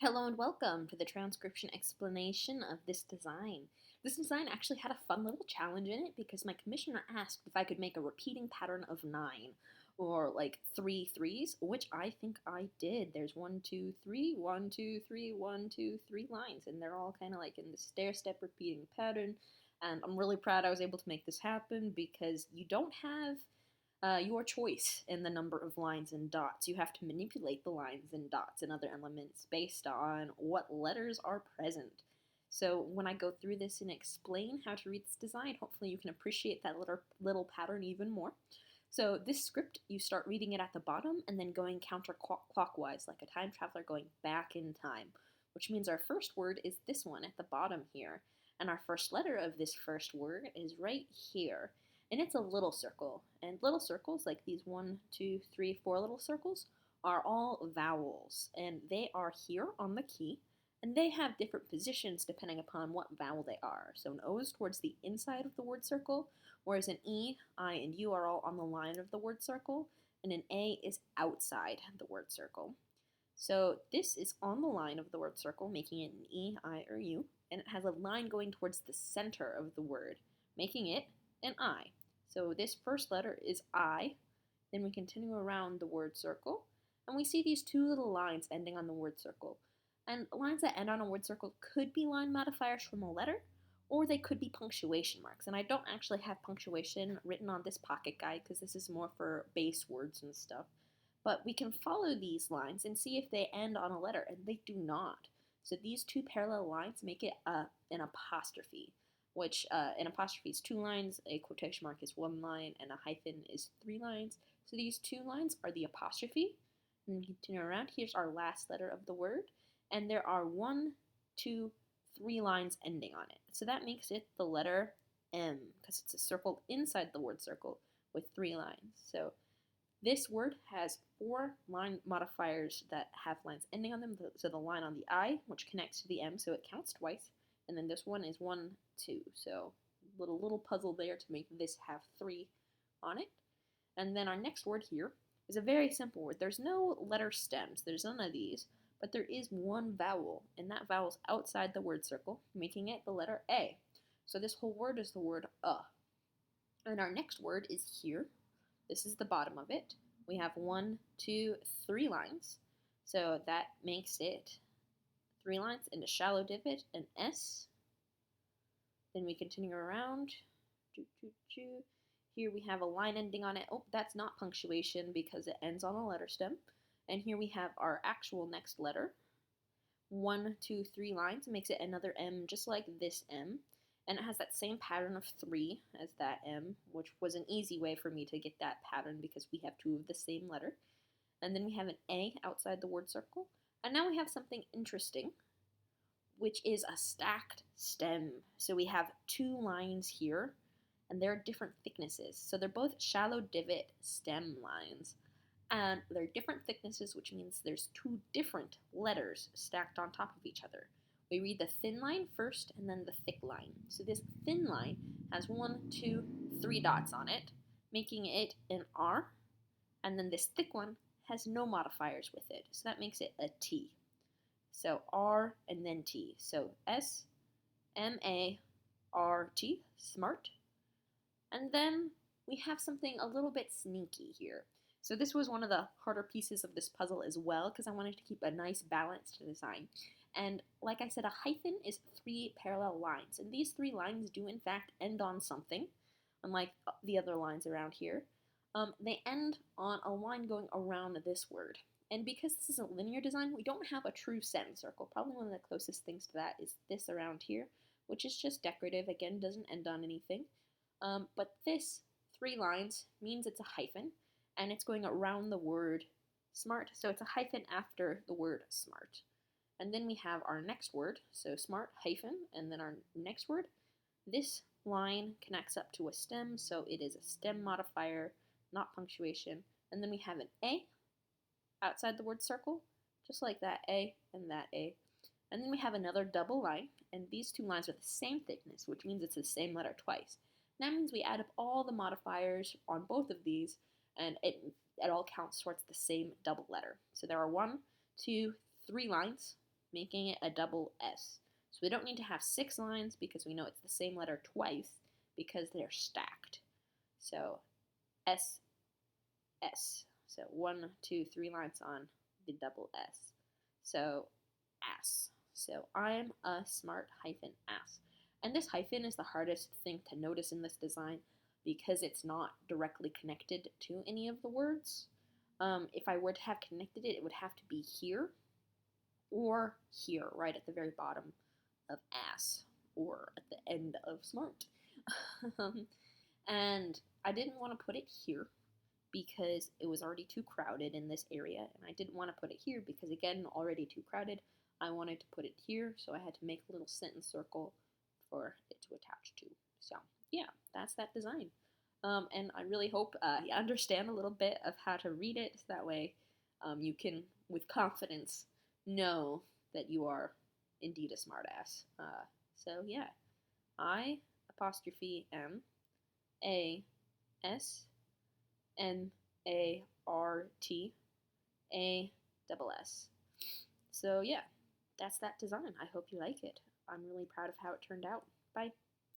Hello and welcome to the transcription explanation of this design. This design actually had a fun little challenge in it because my commissioner asked if I could make a repeating pattern of 9 or like three threes, which I think I did. There's 1, 2, 3, 1, 2, 3, 1, 2, 3 lines, and they're all kind of like in the stair-step repeating pattern. And I'm really proud I was able to make this happen because you don't have your choice in the number of lines and dots. You have to manipulate the lines and dots and other elements based on what letters are present. So when I go through this and explain how to read this design, hopefully you can appreciate that little pattern even more. So this script, you start reading it at the bottom and then going counterclockwise, like a time traveler going back in time, which means our first word is this one at the bottom here. And our first letter of this first word is right here. And it's a little circle. And little circles, like these 1, 2, 3, 4 little circles, are all vowels. And they are here on the key. And they have different positions depending upon what vowel they are. So an O is towards the inside of the word circle, whereas an E, I, and U are all on the line of the word circle, and an A is outside the word circle. So this is on the line of the word circle, making it an E, I, or U, and it has a line going towards the center of the word, making it an I. So this first letter is I. Then we continue around the word circle, and we see these two little lines ending on the word circle. And lines that end on a word circle could be line modifiers from a letter, or they could be punctuation marks. And I don't actually have punctuation written on this pocket guide because this is more for base words and stuff. But we can follow these lines and see if they end on a letter, and they do not. So these two parallel lines make it an apostrophe, which an apostrophe is 2 lines, a quotation mark is 1 line, and a hyphen is 3 lines. So these 2 lines are the apostrophe. And continue around, here's our last letter of the word, and there are 1, 2, 3 lines ending on it. So that makes it the letter M, because it's a circle inside the word circle with 3 lines. So this word has 4 line modifiers that have lines ending on them. So the line on the I, which connects to the M, so it counts twice. And then this one is 1, 2. So little puzzle there to make this have 3 on it. And then our next word here is a very simple word. There's no letter stems. There's none of these. But there is one vowel, and that vowel is outside the word circle, making it the letter A. So this whole word is the word And our next word is here. This is the bottom of it. We have 1, 2, 3 lines. So that makes it 3 lines and a shallow divot, an S. Then we continue around. Here we have a line ending on it. Oh, that's not punctuation because it ends on a letter stem. And here we have our actual next letter. 1, 2, 3 lines makes it another M just like this M. And it has that same pattern of 3 as that M, which was an easy way for me to get that pattern because we have 2 of the same letter. And then we have an A outside the word circle. And now we have something interesting, which is a stacked stem. So we have 2 lines here, and they're different thicknesses. So they're both shallow divot stem lines. And they're different thicknesses, which means there's 2 different letters stacked on top of each other. We read the thin line first and then the thick line. So this thin line has 1, 2, 3 dots on it, making it an R. And then this thick one has no modifiers with it. So that makes it a T. So R and then T. So S-M-A-R-T, smart. And then we have something a little bit sneaky here. So this was one of the harder pieces of this puzzle as well because I wanted to keep a nice balance to the design. And like I said, a hyphen is 3 parallel lines. And these 3 lines do in fact end on something, unlike the other lines around here. They end on a line going around this word. And because this is a linear design, we don't have a true semicircle. Probably one of the closest things to that is this around here, which is just decorative. Again, doesn't end on anything. But this 3 lines means it's a hyphen, and it's going around the word smart. So it's a hyphen after the word smart. And then we have our next word, so smart hyphen, and then our next word. This line connects up to a stem, so it is a stem modifier, not punctuation. And then we have an A outside the word circle, just like that A and that A. And then we have another double line, and these 2 lines are the same thickness, which means it's the same letter twice. And that means we add up all the modifiers on both of these, and it all counts towards the same double letter. So there are 1, 2, 3 lines making it a double S. So we don't need to have 6 lines because we know it's the same letter twice because they're stacked. So S, S. So 1, 2, 3 lines on the double S. So ass. So I'm a smart hyphen ass. And this hyphen is the hardest thing to notice in this design because it's not directly connected to any of the words. If I were to have connected it, it would have to be here or here, right at the very bottom of ass, or at the end of smart. And I didn't want to put it here because it was already too crowded in this area, and I didn't want to put it here because, again, already too crowded. I wanted to put it here, so I had to make a little sentence circle for it to attach to. So yeah, that's that design. And I really hope you understand a little bit of how to read it, so that way you can, with confidence, know that you are indeed a smartass. So yeah, I apostrophe M A S NARTASS. So yeah, that's that design. I hope you like it. I'm really proud of how it turned out. Bye.